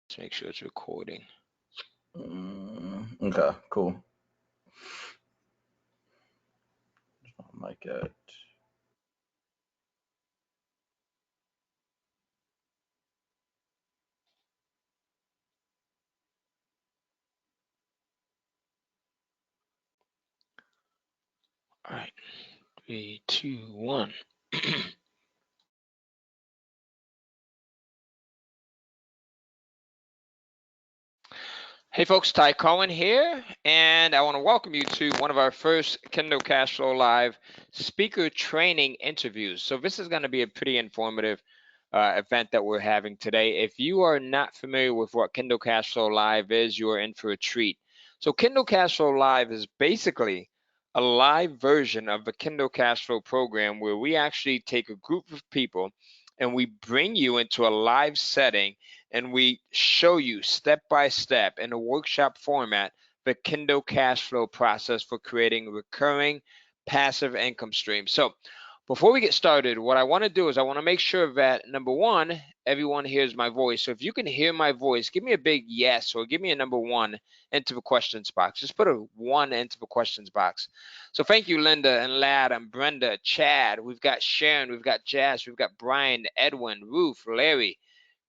Let's make sure it's recording. Okay, cool. Mic at. All right, 3, 2, 1. Hey folks, Ty Cohen here, and I want to welcome you to one of our first Kindle Cash Flow Live speaker training interviews. So this is going to be a pretty informative event that we're having today. If you are not familiar with what Kindle Cash Flow Live is, you are in for a treat. So Kindle Cash Flow Live is basically a live version of the Kindle Cash Flow program where we actually take a group of people and we bring you into a live setting and we show you step by step in a workshop format the Kindle cash flow process for creating recurring passive income streams. So before we get started, what I want to do is I want to make sure that number one, everyone hears my voice. So if you can hear my voice, give me a big yes or give me a number one into the questions box. Just put a one into the questions box. So thank you, Linda and Lad and Brenda, Chad. We've got Sharon, we've got Jazz, we've got Brian, Edwin, Ruth, Larry,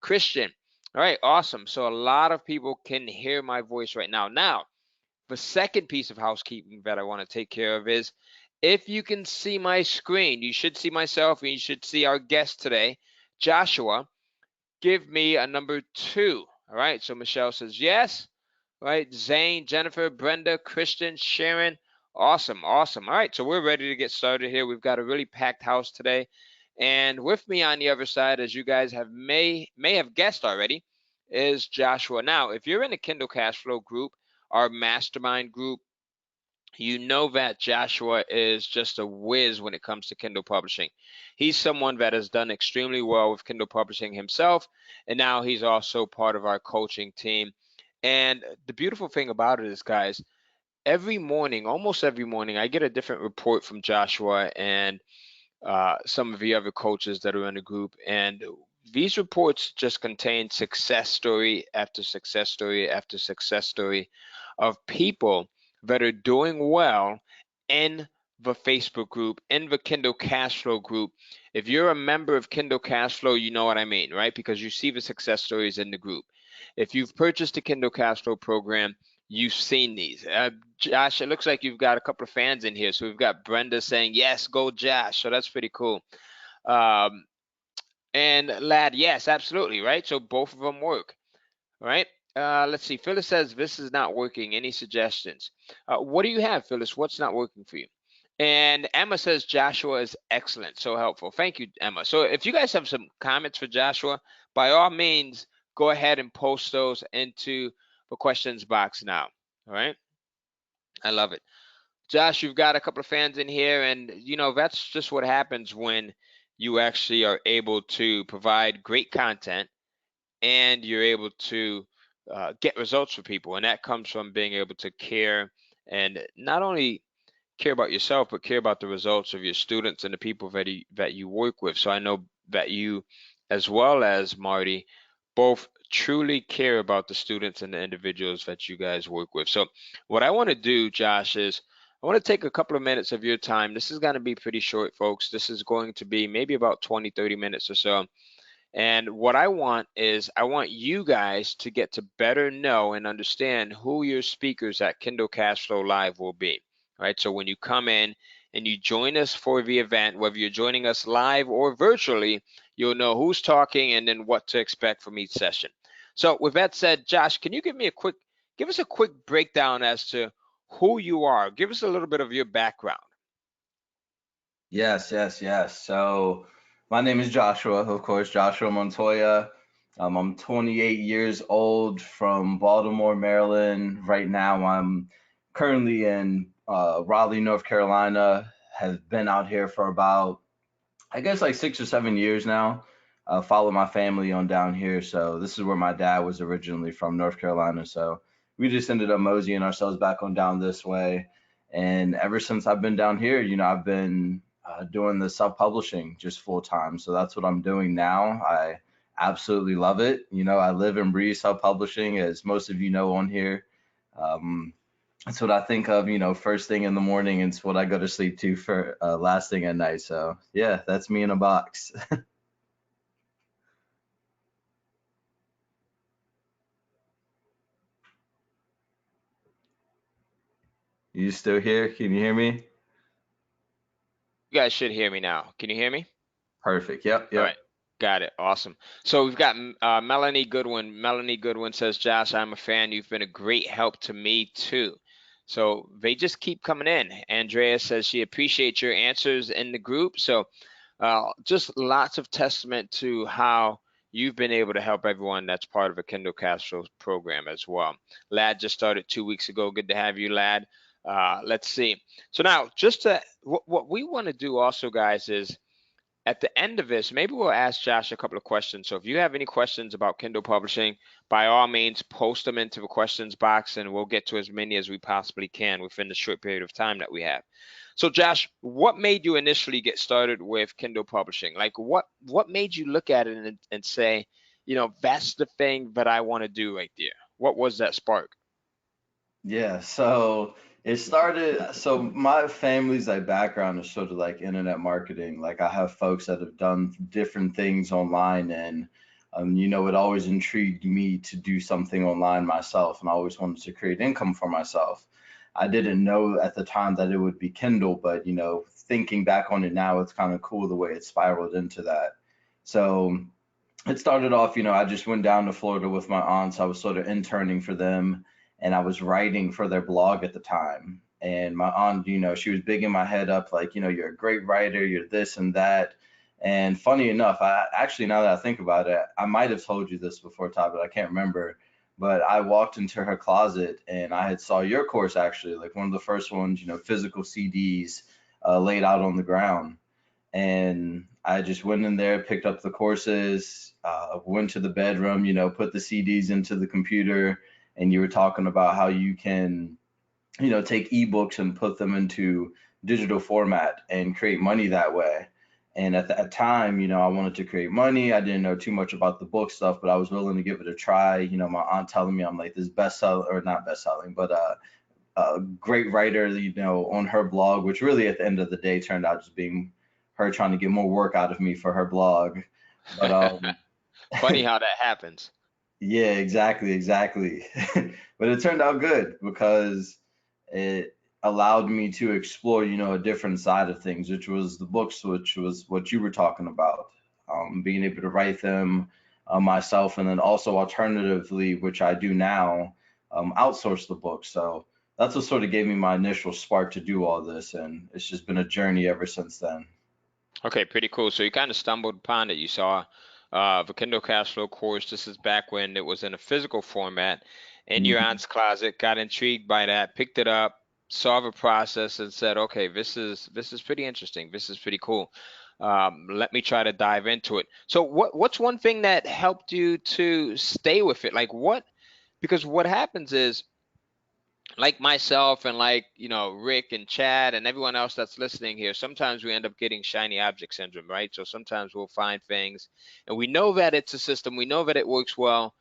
Christian. All right, awesome. So a lot of people can hear my voice right now. Now, the second piece of housekeeping that I want to take care of is if you can see my screen, you should see myself and you should see our guest today, Joshua. Give me a number 2. All right, so Michelle says yes. All right, Zane, Jennifer, Brenda, Christian, Sharon. Awesome, awesome. All right, so we're ready to get started here. We've got a really packed house today. And with me on the other side, as you guys may have guessed already, is Joshua. Now, if you're in the Kindle Cash Flow group, our mastermind group, you know that Joshua is just a whiz when it comes to Kindle publishing. He's someone that has done extremely well with Kindle publishing himself, and now he's also part of our coaching team. And the beautiful thing about it is, guys, every morning, almost every morning, I get a different report from Joshua and some of the other coaches that are in the group. And these reports just contain success story after success story after success story of people that are doing well in the Facebook group, in the Kindle Cash Flow group. If you're a member of Kindle Cash Flow, you know what I mean, right? Because you see the success stories in the group. If you've purchased the Kindle Cash Flow program, you've seen these. Josh, it looks like you've got a couple of fans in here. So we've got Brenda saying, yes, go Josh. So that's pretty cool. Um, and Lad, yes, absolutely, right? So both of them work, right? Let's see. Phyllis says, this is not working. Any suggestions? What do you have, Phyllis? What's not working for you? And Emma says, Joshua is excellent. So helpful. Thank you, Emma. So if you guys have some comments for Joshua, by all means, go ahead and post those into the questions box now. All right. I love it. Josh, you've got a couple of fans in here, and that's just what happens when you actually are able to provide great content and you're able to get results for people, and that comes from being able to care and not only care about yourself, but care about the results of your students and the people that you work with. So I know that you, as well as Marty, both truly care about the students and the individuals that you guys work with. So what I want to do, Josh, is I want to take a couple of minutes of your time. This is going to be pretty short, folks. This is going to be maybe about 20, 30 minutes or so. And what I want is I want you guys to get to better know and understand who your speakers at Kindle Cashflow Live will be. All right. So when you come in and you join us for the event, whether you're joining us live or virtually, you'll know who's talking and then what to expect from each session. So with that said, Josh, can you give us a quick breakdown as to who you are? Give us a little bit of your background. Yes, yes, yes. So, my name is Joshua, of course, Joshua Montoya. I'm 28 years old from Baltimore, Maryland. Right now, I'm currently in Raleigh, North Carolina. Have been out here for about, I guess, like 6 or 7 years now. Follow my family on down here. So, this is where my dad was originally from, North Carolina. So, we just ended up moseying ourselves back on down this way. And ever since I've been down here, I've been doing the self publishing just full time. So that's what I'm doing now. I absolutely love it. I live and breathe self-publishing, as most of you know on here. Um, it's what I think of, first thing in the morning. It's what I go to sleep to for last thing at night. So yeah, that's me in a box. You still here? Can you hear me? You guys should hear me now. Can you hear me? Perfect. Yep, All yep. right. Got it. Awesome. So we've got Melanie Goodwin. Melanie Goodwin says, Josh, I'm a fan. You've been a great help to me too. So they just keep coming in. Andrea says she appreciates your answers in the group. So just lots of testament to how you've been able to help everyone that's part of a Kindle Cash Flow program as well. Lad just started 2 weeks ago. Good to have you, Lad. Let's see. So now, just to what we want to do also, guys, is at the end of this, maybe we'll ask Josh a couple of questions. So if you have any questions about Kindle publishing, by all means, post them into the questions box and we'll get to as many as we possibly can within the short period of time that we have. So Josh, what made you initially get started with Kindle publishing? Like what made you look at it and say, that's the thing that I want to do right there? What was that spark? Yeah, so it started. So my family's like background is sort of like internet marketing. Like I have folks that have done different things online, and it always intrigued me to do something online myself, and I always wanted to create income for myself. I didn't know at the time that it would be Kindle, but thinking back on it now, it's kind of cool the way it spiraled into that. So it started off, I just went down to Florida with my aunts. I was sort of interning for them and I was writing for their blog at the time. And my aunt, she was bigging my head up like, you're a great writer, you're this and that. And funny enough, I actually, now that I think about it, I might have told you this before, Todd, but I can't remember. But I walked into her closet and I had saw your course actually, like one of the first ones, physical CDs laid out on the ground, and I just went in there, picked up the courses, went to the bedroom, put the CDs into the computer, and you were talking about how you can, take ebooks and put them into digital format and create money that way. And at that time, I wanted to create money. I didn't know too much about the book stuff, but I was willing to give it a try. My aunt telling me I'm like this bestseller, or not best-selling, but a great writer, on her blog, which really at the end of the day turned out just being her trying to get more work out of me for her blog. But Funny how that happens. yeah, exactly, exactly. But it turned out good because it allowed me to explore, a different side of things, which was the books, which was what you were talking about, being able to write them myself, and then also alternatively, which I do now, outsource the books. So that's what sort of gave me my initial spark to do all this, and it's just been a journey ever since then. Okay, pretty cool. So you kind of stumbled upon it. You saw the Kindle Cash Flow course. This is back when it was in a physical format in your Mhm. aunt's closet. Got intrigued by that, picked it up, saw the process, and said, "Okay, this is pretty interesting. This is pretty cool. Let me try to dive into it." So what's one thing that helped you to stay with it? Like what? Because what happens is like myself and like Rick and Chad and everyone else that's listening here, sometimes we end up getting shiny object syndrome, right? So sometimes we'll find things and we know that it's a system, we know that it works well,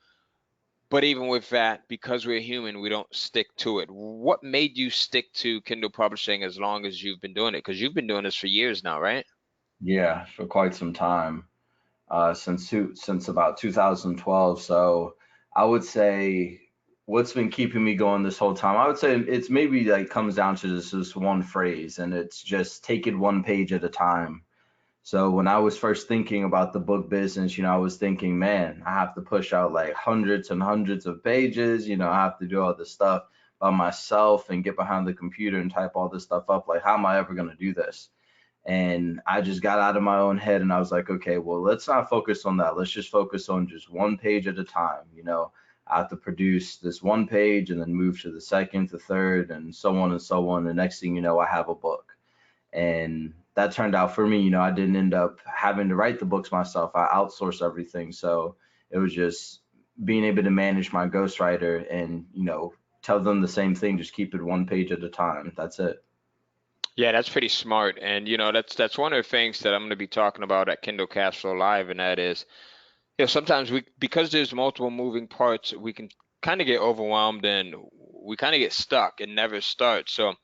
but even with that, because we're human, we don't stick to it. What made you stick to Kindle publishing as long as you've been doing it? Because you've been doing this for years now, right? Yeah, for quite some time, since about 2012. So I would say what's been keeping me going this whole time, I would say it's maybe like comes down to this one phrase, and it's just take it one page at a time. So when I was first thinking about the book business, I was thinking, man, I have to push out like hundreds and hundreds of pages. I have to do all this stuff by myself and get behind the computer and type all this stuff up. Like, how am I ever going to do this? And I just got out of my own head and I was like, okay, well, let's not focus on that. Let's just focus on just one page at a time. I have to produce this one page and then move to the second, the third, and so on and so on. The next thing you know, I have a book. And that turned out for me. I didn't end up having to write the books myself. I outsourced everything. So it was just being able to manage my ghostwriter and, tell them the same thing, just keep it one page at a time. That's it. Yeah, that's pretty smart. And that's one of the things that I'm going to be talking about at Kindle Cash Flow Live, and that is Sometimes because there's multiple moving parts, we can kind of get overwhelmed and we kind of get stuck and never start. So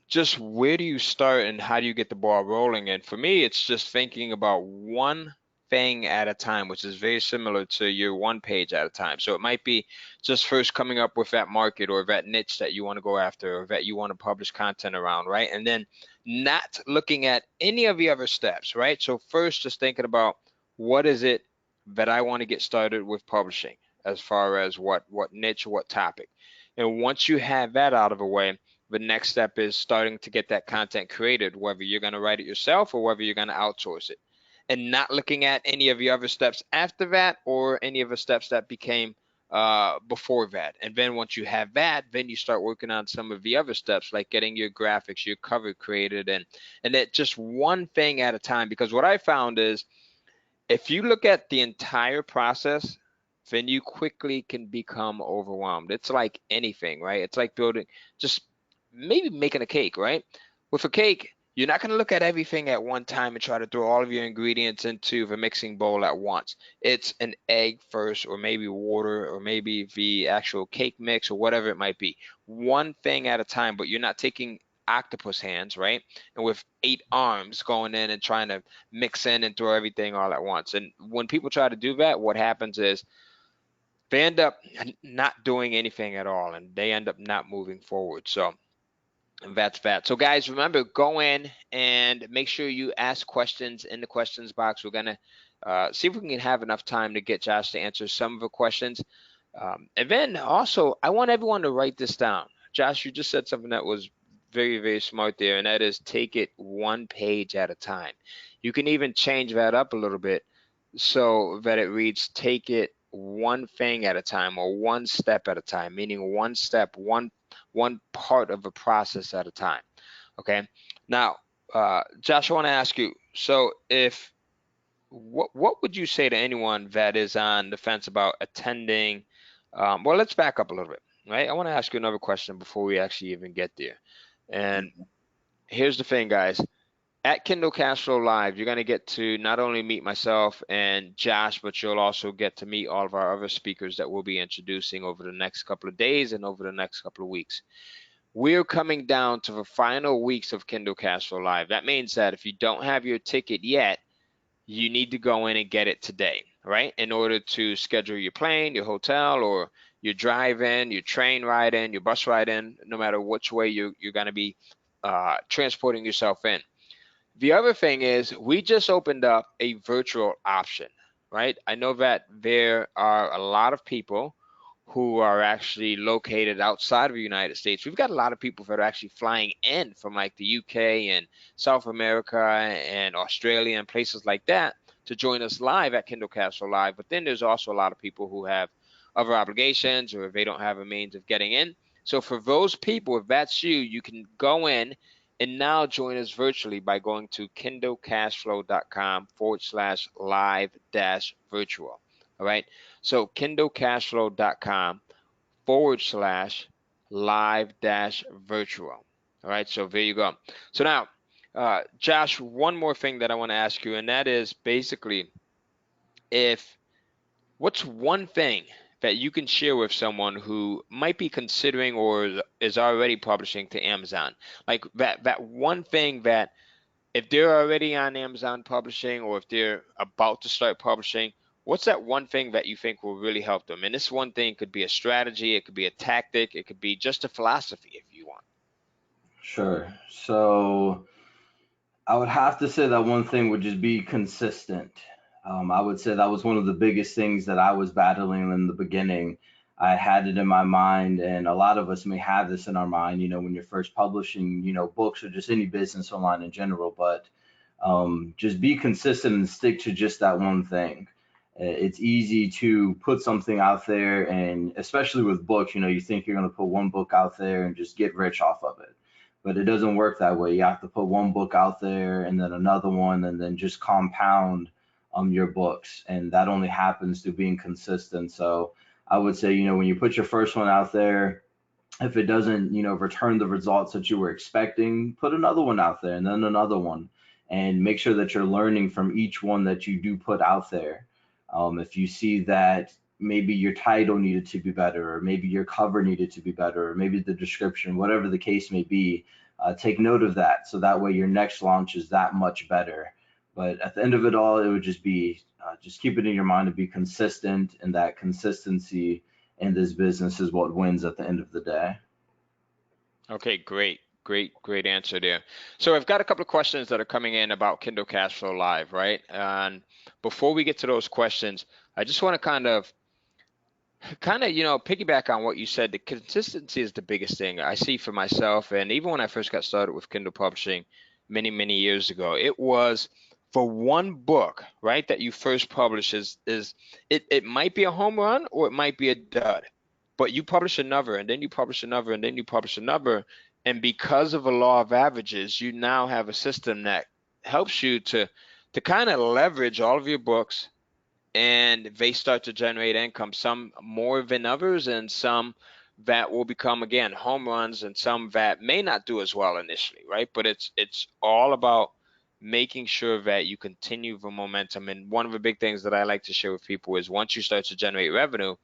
just where do you start and how do you get the ball rolling? And for me, it's just thinking about one thing at a time, which is very similar to your one page at a time. So it might be just first coming up with that market or that niche that you want to go after or that you want to publish content around, right? And then not looking at any of the other steps, right? So first, just thinking about what is it that I want to get started with publishing as far as what niche, what topic. And once you have that out of the way, the next step is starting to get that content created, whether you're going to write it yourself or whether you're going to outsource it, and not looking at any of the other steps after that or any of the steps that became before that. And then once you have that, then you start working on some of the other steps, like getting your graphics, your cover created, and that just one thing at a time. Because what I found is if you look at the entire process, then you quickly can become overwhelmed. It's like anything, right? It's like building, just maybe making a cake, right? With a cake, you're not going to look at everything at one time and try to throw all of your ingredients into the mixing bowl at once. It's an egg first, or maybe water, or maybe the actual cake mix, or whatever it might be. One thing at a time, but you're not taking octopus hands, right? And with 8 arms going in and trying to mix in and throw everything all at once. And when people try to do that, what happens is they end up not doing anything at all and they end up not moving forward. So that's that. So guys, remember, go in and make sure you ask questions in the questions box. We're gonna see if we can have enough time to get Josh to answer some of the questions. And then also, I want everyone to write this down. Josh, you just said something that was very, very smart there, and that is take it one page at a time. You can even change that up a little bit so that it reads take it one thing at a time or one step at a time, meaning one step, one part of a process at a time. Okay. Now, Josh, I want to ask you. So, if what would you say to anyone that is on the fence about attending? Well, let's back up a little bit, right? I want to ask you another question before we actually even get there. And here's the thing, guys. At Kindle Cash Flow Live, you're going to get to not only meet myself and Josh, but you'll also get to meet all of our other speakers that we'll be introducing over the next couple of days and over the next couple of weeks. We're coming down to the final weeks of Kindle Cash Flow Live. That means that if you don't have your ticket yet, you need to go in and get it today, right? In order to schedule your plane, your hotel, or your drive in, your train ride in, your bus ride in, no matter which way you're going to be transporting yourself in. The other thing is we just opened up a virtual option, right? I know that there are a lot of people who are actually located outside of the United States. We've got a lot of people that are actually flying in from like the UK and South America and Australia and places like that to join us live at Kindle Cash Flow Live. But then there's also a lot of people who have other obligations or they don't have a means of getting in. So for those people, if that's you, you can go in and now join us virtually by going to kindlecashflow.com/live-virtual. All right. So kindlecashflow.com/live-virtual. All right. So there you go. So now, Josh, one more thing that I want to ask you, and that is basically if what's one thing that you can share with someone who might be considering or is already publishing to Amazon? Like that one thing that if they're already on Amazon publishing or if they're about to start publishing, what's that one thing that you think will really help them? And this one thing could be a strategy, it could be a tactic, it could be just a philosophy if you want. Sure. So I would have to say that one thing would just be consistent. I would say that was one of the biggest things that I was battling in the beginning. I had it in my mind, and a lot of us may have this in our mind, when you're first publishing, books or just any business online in general, but just be consistent and stick to just that one thing. It's easy to put something out there, and especially with books, you think you're going to put one book out there and just get rich off of it. But it doesn't work that way. You have to put one book out there and then another one, and then just compound your books. And that only happens through being consistent. So I would say, when you put your first one out there, if it doesn't, return the results that you were expecting, put another one out there and then another one, and make sure that you're learning from each one that you do put out there. If you see that maybe your title needed to be better, or maybe your cover needed to be better, or maybe the description, whatever the case may be, take note of that so that way your next launch is that much better. But at the end of it all, it would just be just keep it in your mind to be consistent, and that consistency in this business is what wins at the end of the day. Okay, great answer there. So I've got a couple of questions that are coming in about Kindle Cash Flow Live, right? And before we get to those questions, I just want to piggyback on what you said. The consistency is the biggest thing I see for myself. And even when I first got started with Kindle publishing many years ago, it was for one book, right, that you first publish it might be a home run or it might be a dud, but you publish another and then you publish another and then you publish another. And because of a law of averages, you now have a system that helps you to kind of leverage all of your books, and they start to generate income, some more than others, and some that will become, again, home runs, and some that may not do as well initially, right? But it's all about making sure that you continue the momentum. And one of the big things that I like to share with people is once you start to generate revenue,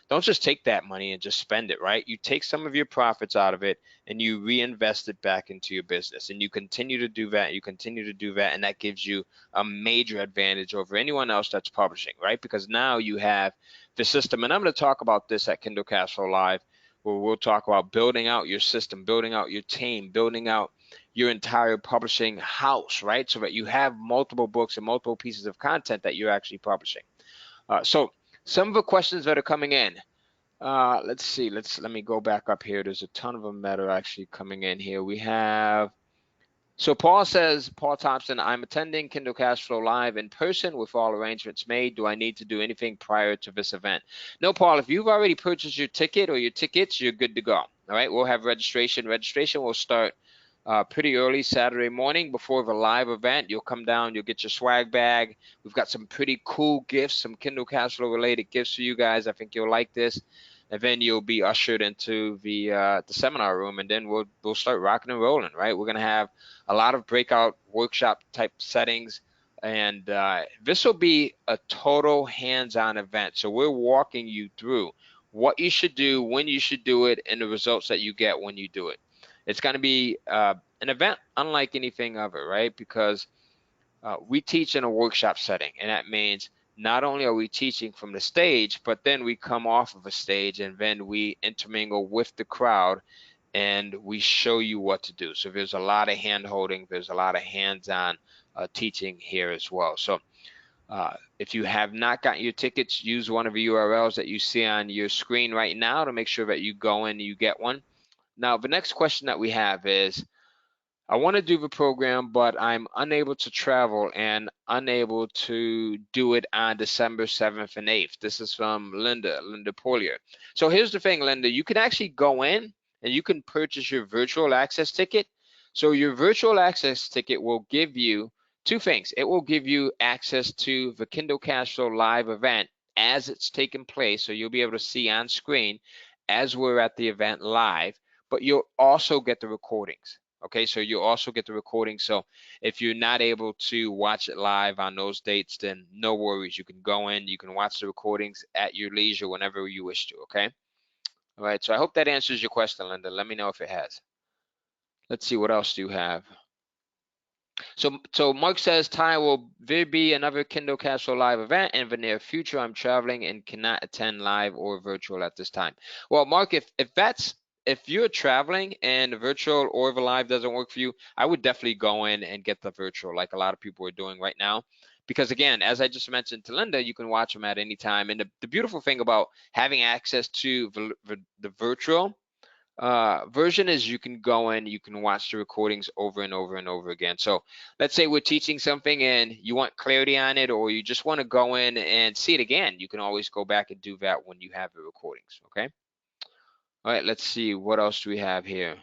don't just take that money and just spend it, right? You take some of your profits out of it and you reinvest it back into your business, and you continue to do that, and that gives you a major advantage over anyone else that's publishing, right? Because now you have the system, and I'm going to talk about this at Kindle Cash Flow Live, where we'll talk about building out your system, building out your team, building out your entire publishing house, right? So that you have multiple books and multiple pieces of content that you're actually publishing. So some of the questions that are coming in, let's see, let me go back up here. There's a ton of them that are actually coming in here. We have, so Paul says, Paul Thompson, I'm attending Kindle Cash Flow Live in person with all arrangements made. Do I need to do anything prior to this event? No, Paul, if you've already purchased your ticket or your tickets, you're good to go. All right, we'll have registration. Registration will start pretty early Saturday morning before the live event. You'll come down, you'll get your swag bag. We've got some pretty cool gifts, some Kindle Cash Flow related gifts for you guys. I think you'll like this. And then you'll be ushered into the seminar room, and then we'll start rocking and rolling, right? We're gonna have a lot of breakout workshop type settings, and this will be a total hands-on event. So we're walking you through what you should do, when you should do it, and the results that you get when you do it. It's going to be an event unlike anything ever, right? Because we teach in a workshop setting, and that means not only are we teaching from the stage, but then we come off of a stage and then we intermingle with the crowd and we show you what to do. So there's a lot of hand holding, there's a lot of hands-on teaching here as well. So if you have not gotten your tickets, use one of the URLs that you see on your screen right now to make sure that you go in and you get one. Now, the next question that we have is, I want to do the program, but I'm unable to travel and unable to do it on December 7th and 8th. This is from Linda Polier. So here's the thing, Linda, you can actually go in and you can purchase your virtual access ticket. So your virtual access ticket will give you two things. It will give you access to the Kindle Cash Flow Live event as it's taking place. So you'll be able to see on screen as we're at the event live, but you'll also get the recordings. Okay, so you also get the recording. So if you're not able to watch it live on those dates, then no worries. You can go in, you can watch the recordings at your leisure whenever you wish to, okay? All right, so I hope that answers your question, Linda. Let me know if it has. Let's see, what else do you have? So Mark says, Ty, will there be another Kindle Cash Flow Live event in the near future? I'm traveling and cannot attend live or virtual at this time. Well, Mark, if you're traveling and the virtual or the live doesn't work for you, I would definitely go in and get the virtual, like a lot of people are doing right now. Because again, as I just mentioned to Linda, you can watch them at any time. And the beautiful thing about having access to the virtual version is you can go in, you can watch the recordings over and over and over again. So let's say we're teaching something and you want clarity on it, or you just want to go in and see it again. You can always go back and do that when you have the recordings, okay? All right, let's see, what else do we have here?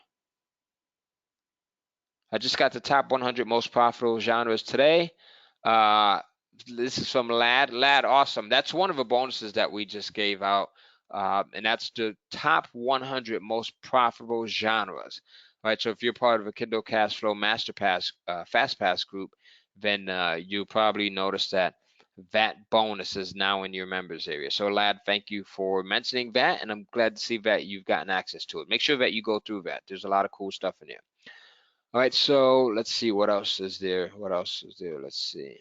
I just got the top 100 most profitable genres today. This is from Lad. Lad, awesome. That's one of the bonuses that we just gave out. And that's the top 100 most profitable genres. All right, so if you're part of a Kindle Cash Flow Master Pass, Fast Pass group, then you'll probably notice that VAT bonuses now in your members area. So Lad, thank you for mentioning that, and I'm glad to see that you've gotten access to it. Make sure that you go through that. There's a lot of cool stuff in there. All right, so let's see what else is there. What else is there? Let's see.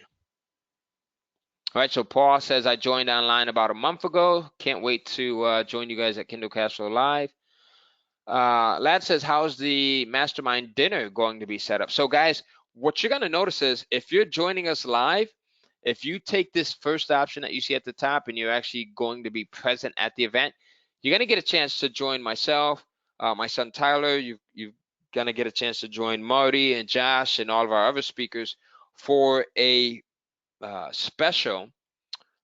All right, so Paul says, I joined online about a month ago. Can't wait to join you guys at Kindle Cash Flow Live. Lad says, how's the Mastermind dinner going to be set up? So guys, what you're going to notice is if you're joining us live, if you take this first option that you see at the top and you're actually going to be present at the event, you're going to get a chance to join myself, my son Tyler. You're going to get a chance to join Marty and Josh and all of our other speakers for a special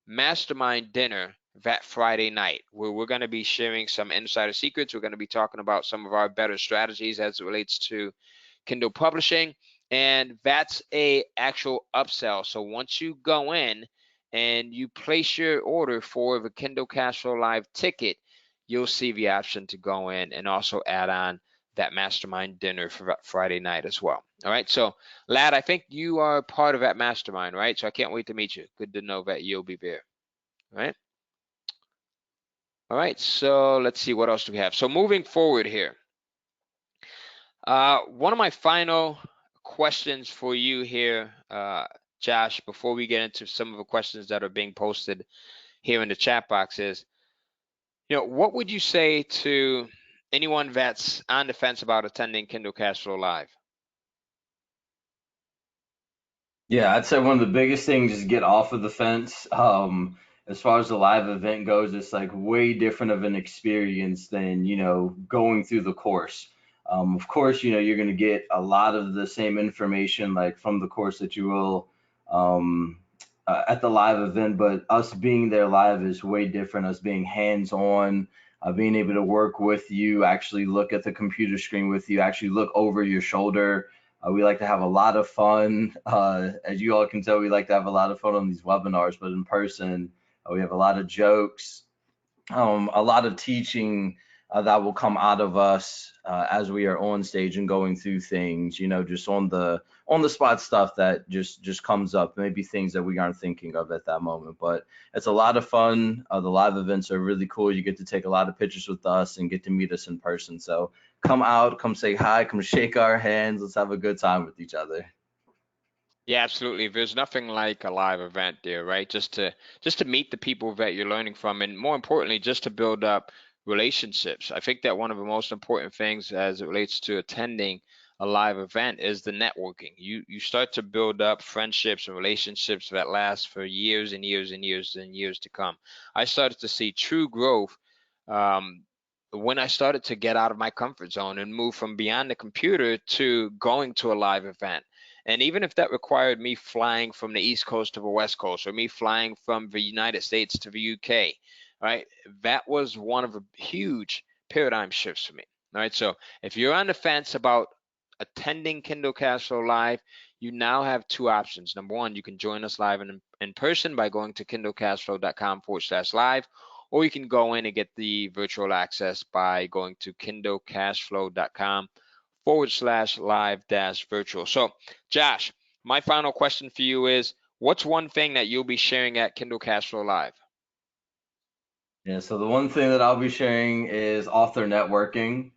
Mastermind dinner that Friday night, where we're going to be sharing some insider secrets. We're going to be talking about some of our better strategies as it relates to Kindle publishing, and that's a actual upsell. So once you go in and you place your order for the Kindle Cash Flow Live ticket, you'll see the option to go in and also add on that Mastermind dinner for Friday night as well. All right, so Lad, I think you are part of that Mastermind, right? So I can't wait to meet you. Good to know that you'll be there. All right. All right, so let's see, what else do we have? So moving forward here, one of my final questions for you here, Josh, before we get into some of the questions that are being posted here in the chat box is, what would you say to anyone that's on the fence about attending Kindle Cash Flow Live? Yeah, I'd say one of the biggest things is get off of the fence. As far as the live event goes, it's like way different of an experience than, going through the course. Of course, you're going to get a lot of the same information like from the course that you will at the live event, but us being there live is way different. Us being hands-on, being able to work with you, actually look at the computer screen with you, actually look over your shoulder. We like to have a lot of fun. As you all can tell, we like to have a lot of fun on these webinars, but in person, we have a lot of jokes, a lot of teaching that will come out of us as we are on stage and going through things, just on the spot stuff that just comes up, maybe things that we aren't thinking of at that moment. But it's a lot of fun. The live events are really cool. You get to take a lot of pictures with us and get to meet us in person. So come out, come say hi, come shake our hands. Let's have a good time with each other. Yeah, absolutely. There's nothing like a live event there, right? Just to meet the people that you're learning from, and more importantly, just to build up relationships. I think that one of the most important things as it relates to attending a live event is the networking. You start to build up friendships and relationships that last for years and years and years and years to come. I started to see true growth when I started to get out of my comfort zone and move from beyond the computer to going to a live event. And even if that required me flying from the East Coast to the West Coast, or me flying from the United States to the UK, right? That was one of the huge paradigm shifts for me. All right. So if you're on the fence about attending Kindle Cash Flow Live, you now have two options. Number one, you can join us live in person by going to kindlecashflow.com/live, or you can go in and get the virtual access by going to kindlecashflow.com/live-virtual. So, Josh, my final question for you is, what's one thing that you'll be sharing at Kindle Cash Flow Live? Yeah, so the one thing that I'll be sharing is author networking.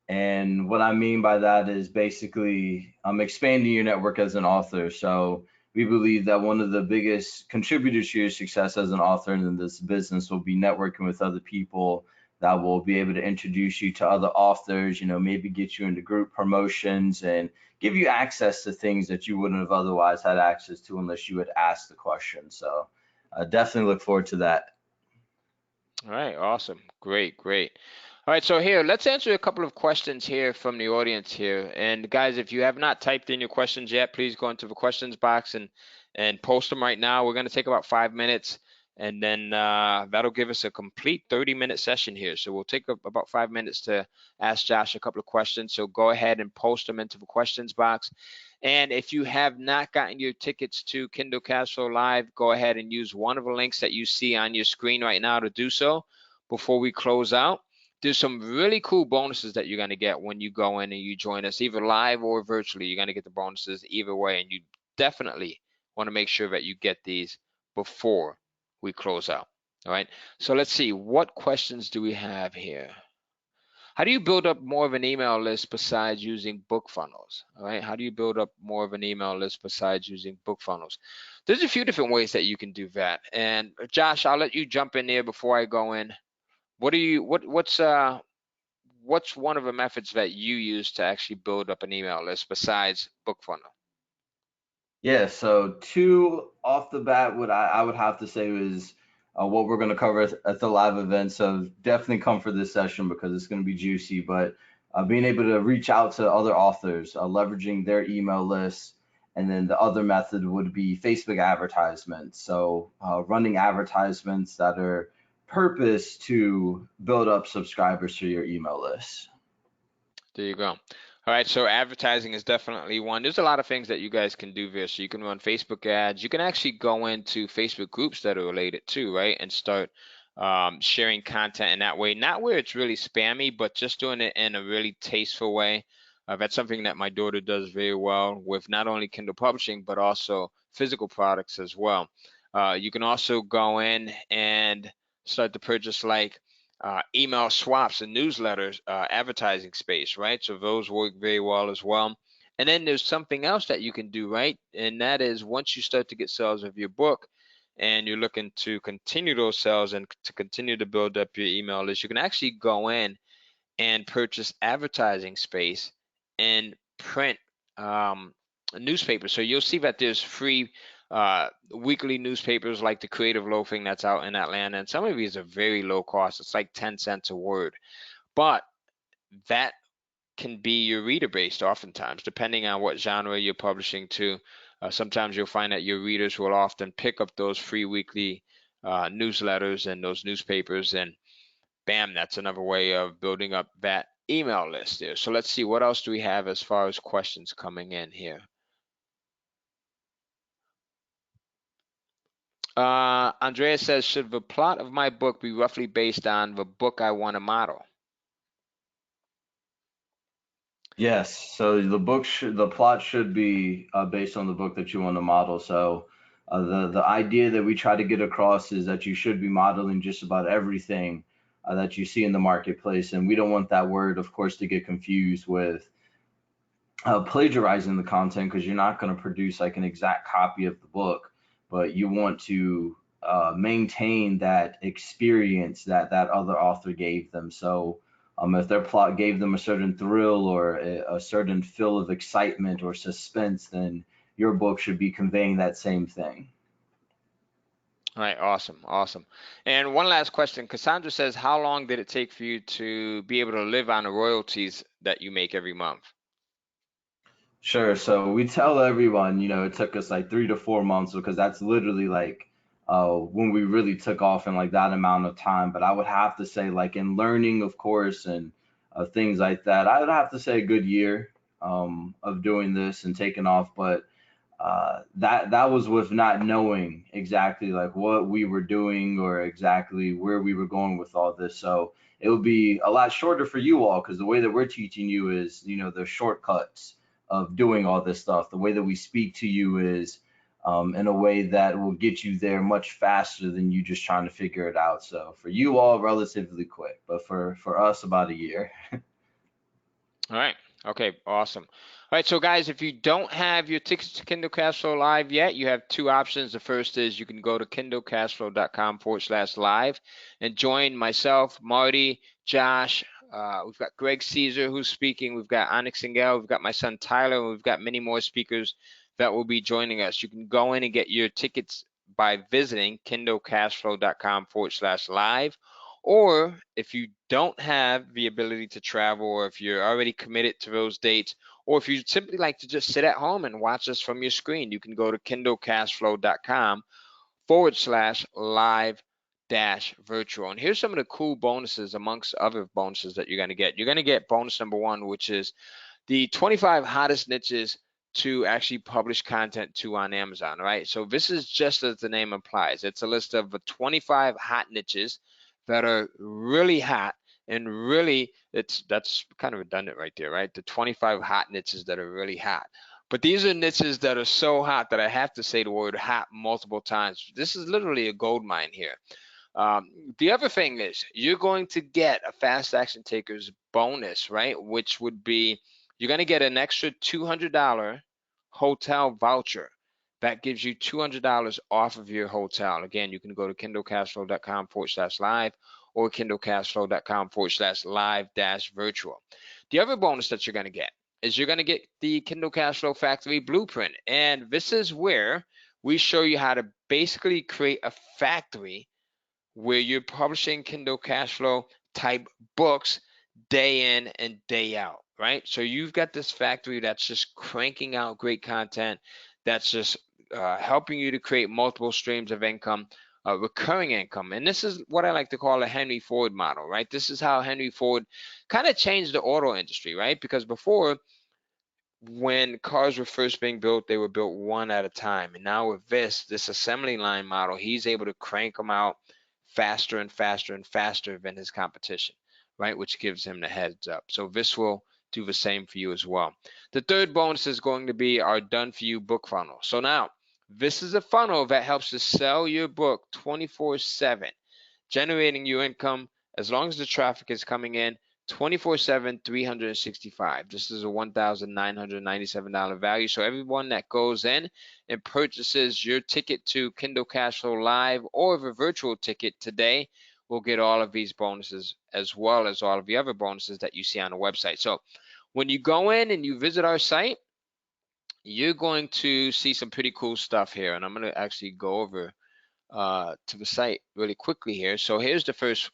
And what I mean by that is basically expanding your network as an author. So we believe that one of the biggest contributors to your success as an author in this business will be networking with other people that will be able to introduce you to other authors, maybe get you into group promotions and give you access to things that you wouldn't have otherwise had access to unless you had asked the question. So I definitely look forward to that. All right, awesome. Great, great. All right, so here, let's answer a couple of questions here from the audience here. And guys, if you have not typed in your questions yet, please go into the questions box and post them right now. We're going to take about 5 minutes, and then that'll give us a complete 30-minute session here. So we'll take about 5 minutes to ask Josh a couple of questions. So go ahead and post them into the questions box. And if you have not gotten your tickets to Kindle Cash Flow Live, go ahead and use one of the links that you see on your screen right now to do so before we close out. There's some really cool bonuses that you're going to get when you go in and you join us, either live or virtually. You're going to get the bonuses either way, and you definitely want to make sure that you get these before we close out. All right, so let's see, what questions do we have here? How do you build up more of an email list besides using book funnels? All right, how do you build up more of an email list besides using book funnels? There's a few different ways that you can do that. And Josh, I'll let you jump in there before I go in. What's one of the methods that you use to actually build up an email list besides book funnel? Yeah, so two off the bat, what I would have to say is what we're going to cover at the live event. So definitely come for this session because it's going to be juicy. But being able to reach out to other authors, leveraging their email lists, and then the other method would be Facebook advertisements. So running advertisements that are purposed to build up subscribers to your email list. There you go. All right, so advertising is definitely one. There's a lot of things that you guys can do there. So you can run Facebook ads. You can actually go into Facebook groups that are related too, right? And start sharing content in that way. Not where it's really spammy, but just doing it in a really tasteful way. That's something that my daughter does very well with not only Kindle publishing, but also physical products as well. You can also go in and start to purchase like email swaps and newsletters advertising space, right? So those work very well as well. And then there's something else that you can do, right? And that is once you start to get sales of your book and you're looking to continue those sales and to continue to build up your email list, you can actually go in and purchase advertising space and print newspapers. So you'll see that there's free weekly newspapers like the Creative Loafing that's out in Atlanta, and some of these are very low cost. It's like 10 cents a word, but that can be your reader based oftentimes, depending on what genre you're publishing to. Sometimes you'll find that your readers will often pick up those free weekly newsletters and those newspapers, and bam, that's another way of building up that email list there. So let's see, what else do we have as far as questions coming in here? Andrea says, should the plot of my book be roughly based on the book I want to model? Yes, so the plot should be based on the book that you want to model. So the idea that we try to get across is that you should be modeling just about everything that you see in the marketplace, and we don't want that word, of course, to get confused with plagiarizing the content because you're not going to produce like an exact copy of the book, but you want to maintain that experience that that other author gave them. So if their plot gave them a certain thrill or a certain feel of excitement or suspense, then your book should be conveying that same thing. All right, awesome, awesome. And one last question. Cassandra says, how long did it take for you to be able to live on the royalties that you make every month? Sure. So we tell everyone, it took us like 3 to 4 months because that's literally like when we really took off in like that amount of time. But I would have to say, like in learning, of course, and things like that, I would have to say a good year of doing this and taking off. But that was with not knowing exactly like what we were doing or exactly where we were going with all this. So it would be a lot shorter for you all because the way that we're teaching you is, the shortcuts of doing all this stuff. The way that we speak to you is in a way that will get you there much faster than you just trying to figure it out. So for you all, relatively quick, but for us, about a year. All right. Okay, awesome. All right, so guys, if you don't have your tickets to Kindle Cash Flow Live yet, you have two options. The first is you can go to kindlecashflow.com/live and join myself, Marty, Josh. We've got Greg Caesar who's speaking. We've got Onyx and Gail. We've got my son Tyler. And we've got many more speakers that will be joining us. You can go in and get your tickets by visiting kindlecashflow.com/live. Or if you don't have the ability to travel, or if you're already committed to those dates, or if you simply like to just sit at home and watch us from your screen, you can go to kindlecashflow.com/live-virtual. And here's some of the cool bonuses amongst other bonuses that you're going to get. You're going to get bonus number one, which is the 25 hottest niches to actually publish content to on Amazon, right? So this is just as the name implies. It's a list of the 25 hot niches that are really hot, and really that's kind of redundant right there, right? The 25 hot niches that are really hot. But these are niches that are so hot that I have to say the word hot multiple times. This is literally a gold mine here. The other thing is you're going to get a fast action takers bonus, right? Which would be you're going to get an extra $200 hotel voucher. That gives you $200 off of your hotel. Again, you can go to kindlecashflow.com/live or kindlecashflow.com/live-virtual. The other bonus that you're going to get is you're going to get the Kindle Cash Flow Factory Blueprint. And this is where we show you how to basically create a factory where you're publishing Kindle Cash Flow type books day in and day out, right? So you've got this factory that's just cranking out great content, that's just helping you to create multiple streams of income, recurring income. And this is what I like to call a Henry Ford model, right? This is how Henry Ford kind of changed the auto industry, right? Because before, when cars were first being built, they were built one at a time. And now with this assembly line model, he's able to crank them out faster and faster and faster than his competition, right? Which gives him the heads up. So this will do the same for you as well. The third bonus is going to be our done for you book funnel. So now this is a funnel that helps to sell your book 24/7, generating you income as long as the traffic is coming in 24/7, 365. This is a $1,997 value. So everyone that goes in and purchases your ticket to Kindle Cash Flow Live or the virtual ticket today will get all of these bonuses as well as all of the other bonuses that you see on the website. So when you go in and you visit our site, you're going to see some pretty cool stuff here. And I'm going to actually go over to the site really quickly here. So here's the first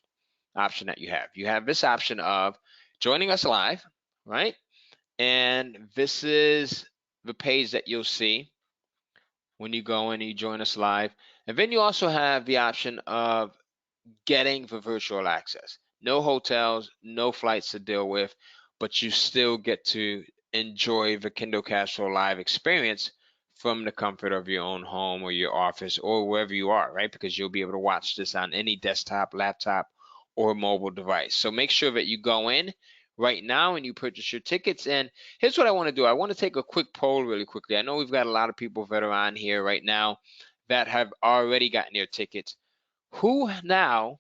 option that you have. You have this option of joining us live, right? And this is the page that you'll see when you go in and you join us live. And then you also have the option of getting the virtual access. No hotels, no flights to deal with, but you still get to enjoy the Kindle Cash Flow Live experience from the comfort of your own home or your office or wherever you are, right? Because you'll be able to watch this on any desktop, laptop, or mobile device. So make sure that you go in right now and you purchase your tickets. And here's what I want to do. I want to take a quick poll really quickly. I know we've got a lot of people that are on here right now that have already gotten their tickets. Who now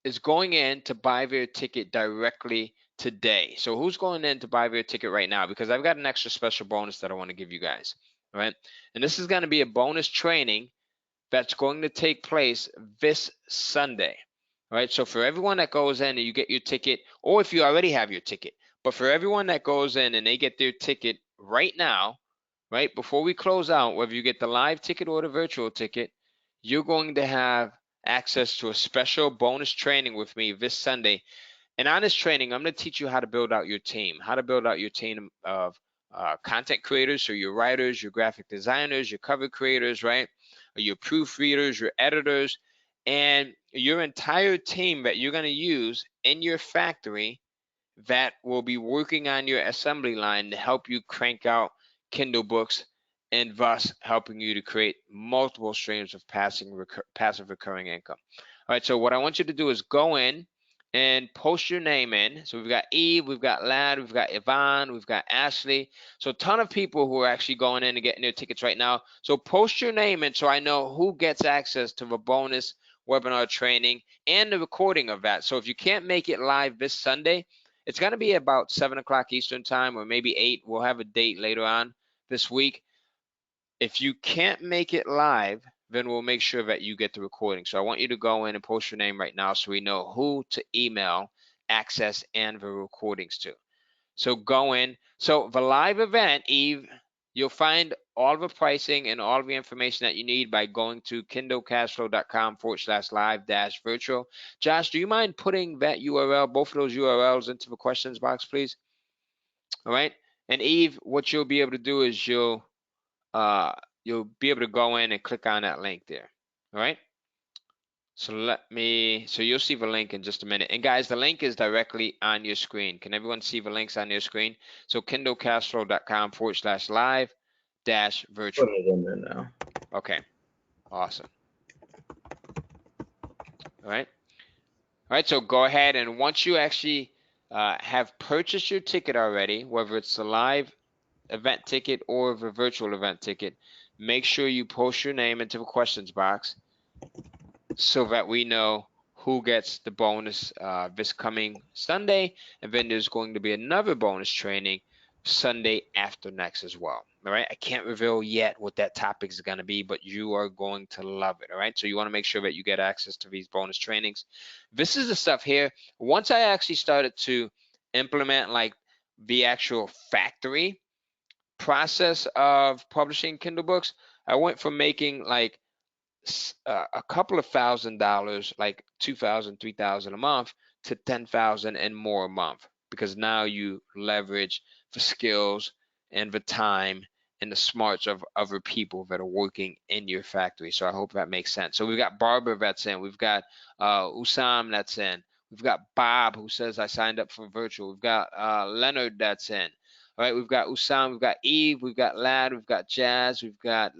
is going in to buy their ticket directly today? So who's going in to buy their ticket right now? Because I've got an extra special bonus that I want to give you guys, right? And this is going to be a bonus training that's going to take place this Sunday, right? So for everyone that goes in and you get your ticket, or if you already have your ticket, but for everyone that goes in and they get their ticket right now, right, before we close out, whether you get the live ticket or the virtual ticket, you're going to have access to a special bonus training with me this Sunday. And on this training, I'm going to teach you how to build out your team, how to build out your team of content creators, so your writers, your graphic designers, your cover creators, right? Your proofreaders, your editors, and your entire team that you're going to use in your factory that will be working on your assembly line to help you crank out Kindle books and thus helping you to create multiple streams of passive recurring income. All right, so what I want you to do is go in and post your name in. So we've got Eve, we've got Lad, we've got Yvonne, we've got Ashley. So a ton of people who are actually going in and getting their tickets right now. So post your name in so I know who gets access to the bonus webinar training and the recording of that. So if you can't make it live this Sunday, it's going to be about 7 o'clock Eastern time or maybe 8. We'll have a date later on this week. If you can't make it live, then we'll make sure that you get the recording. So I want you to go in and post your name right now so we know who to email access and the recordings to. So go in. So the live event, Eve, you'll find all the pricing and all the information that you need by going to kindlecashflow.com/live-virtual. Josh, do you mind putting that URL, both of those URLs into the questions box, please? All right. And Eve, what you'll be able to do is you'll be able to go in and click on that link there. All right. So you'll see the link in just a minute. And guys, the link is directly on your screen. Can everyone see the links on your screen? So kindlecashflow.com/live-virtual. Put it in there now. Okay, awesome. All right. All right, so go ahead and once you actually have purchased your ticket already, whether it's the live event ticket or the virtual event ticket, make sure you post your name into the questions box so that we know who gets the bonus this coming Sunday. And then there's going to be another bonus training Sunday after next as well. All right. I can't reveal yet what that topic is going to be, but you are going to love it. All right. So you want to make sure that you get access to these bonus trainings. This is the stuff here. Once I actually started to implement like the actual factory process of publishing Kindle books, I went from making like a couple of $1,000, like 2,000, 3,000 a month, to 10,000 and more a month, because now you leverage the skills and the time and the smarts of other people that are working in your factory. So I hope that makes sense. So we've got Barbara that's in, we've got Usam that's in, we've got Bob who says I signed up for virtual, we've got Leonard that's in. All right, we've got Usam, we've got Eve, we've got Lad, we've got Jazz, we've got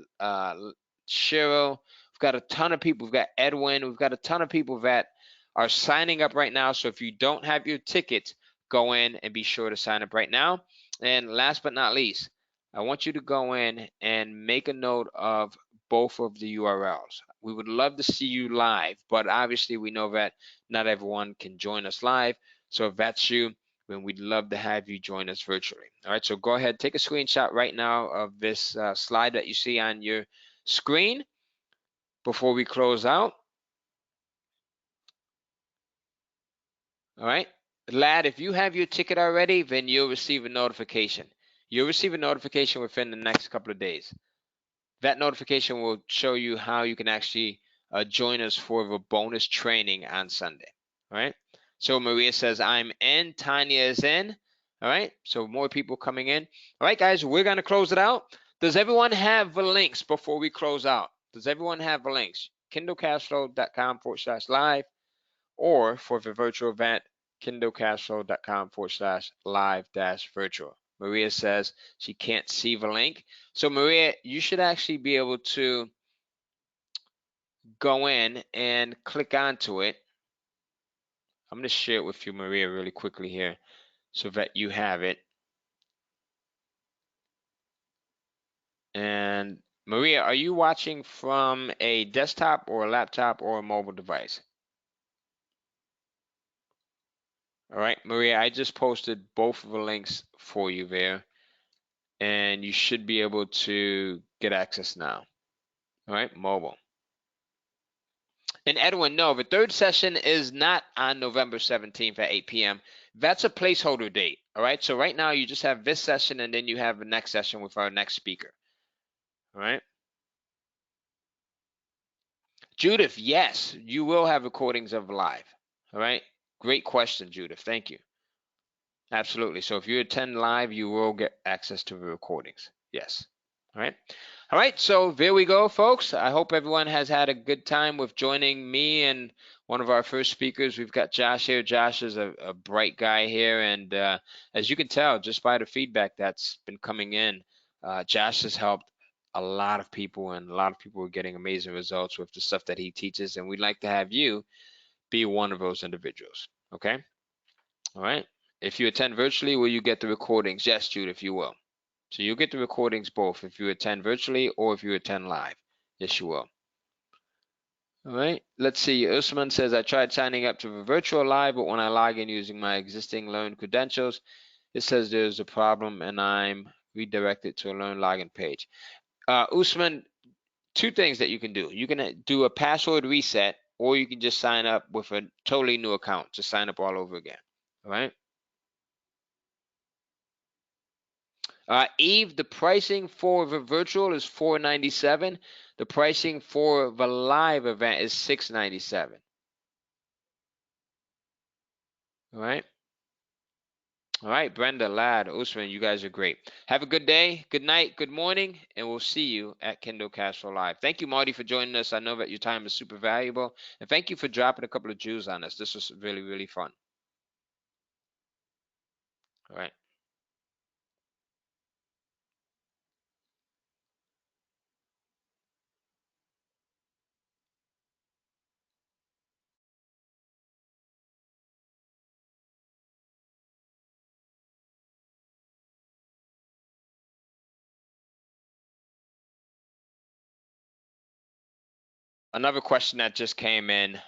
Cheryl. We've got a ton of people. We've got Edwin. We've got a ton of people that are signing up right now. So if you don't have your ticket, go in and be sure to sign up right now. And last but not least, I want you to go in and make a note of both of the URLs. We would love to see you live, but obviously we know that not everyone can join us live. So if that's you, then we'd love to have you join us virtually. All right, so go ahead, take a screenshot right now of this slide that you see on your screen before we close out. All right, Lad, if you have your ticket already, then you'll receive a notification. You'll receive a notification within the next couple of days. That notification will show you how you can actually join us for the bonus training on Sunday. All right, so Maria says I'm in, Tanya is in. All right, so more people coming in. All right, guys, we're going to close it out. Does everyone have the links before we close out? Does everyone have the links? kindlecashflow.com/live, or for the virtual event, kindlecashflow.com/live-virtual. Maria says she can't see the link. So Maria, you should actually be able to go in and click onto it. I'm going to share it with you, Maria, really quickly here so that you have it. And Maria, are you watching from a desktop or a laptop or a mobile device? All right, Maria, I just posted both of the links for you there, and you should be able to get access now. All right, mobile. And Edwin, no, the third session is not on November 17th at 8 p.m. That's a placeholder date. All right, so right now you just have this session, and then you have the next session with our next speaker. All right. Judith, yes, you will have recordings of live. All right. Great question, Judith. Thank you. Absolutely. So if you attend live, you will get access to the recordings. Yes. All right. All right. So there we go, folks. I hope everyone has had a good time with joining me and one of our first speakers. We've got Josh here. Josh is a bright guy here. And as you can tell, just by the feedback that's been coming in, Josh has helped a lot of people, and a lot of people are getting amazing results with the stuff that he teaches. And we'd like to have you be one of those individuals. Okay. All right. If you attend virtually, will you get the recordings? Yes, Judith, you will. So you'll get the recordings both if you attend virtually or if you attend live. Yes, you will. All right. Let's see. Usman says, I tried signing up to the virtual live, but when I log in using my existing Learn credentials, it says there's a problem and I'm redirected to a Learn login page. Usman, two things that you can do. You can do a password reset, or you can just sign up with a totally new account. Just sign up all over again. All right. Eve, the pricing for the virtual is $497. The pricing for the live event is $697. All right. All right, Brenda, Lad, Usman, you guys are great. Have a good day, good night, good morning, and we'll see you at Kindle Cash Flow Live. Thank you, Marty, for joining us. I know that your time is super valuable. And thank you for dropping a couple of jewels on us. This was really, really fun. All right. another question that just came in.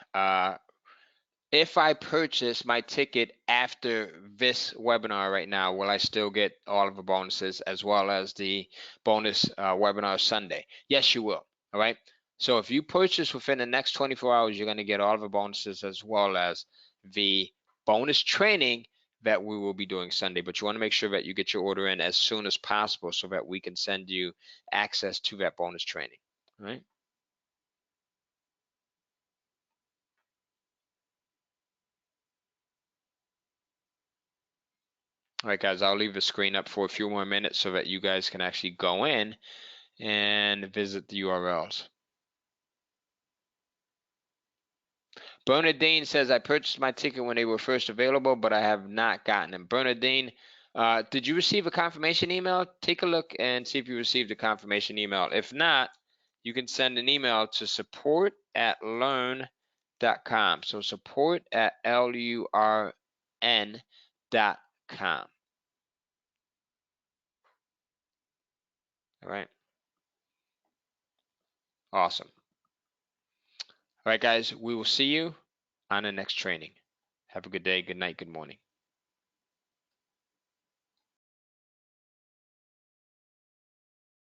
If I purchase my ticket after this webinar right now, will I still get all of the bonuses as well as the bonus webinar Sunday? Yes, you will. All right. So if you purchase within the next 24 hours, you're going to get all of the bonuses as well as the bonus training that we will be doing Sunday. But you want to make sure that you get your order in as soon as possible so that we can send you access to that bonus training. All right. All right, guys, I'll leave the screen up for a few more minutes so that you guys can actually go in and visit the URLs. Bernadine says, I purchased my ticket when they were first available, but I have not gotten them. Bernadine, did you receive a confirmation email? Take a look and see if you received a confirmation email. If not, you can send an email to support@learn.com. So support@LURN.com. All right. Awesome. All right, guys, we will see you on the next training. Have a good day, good night, good morning.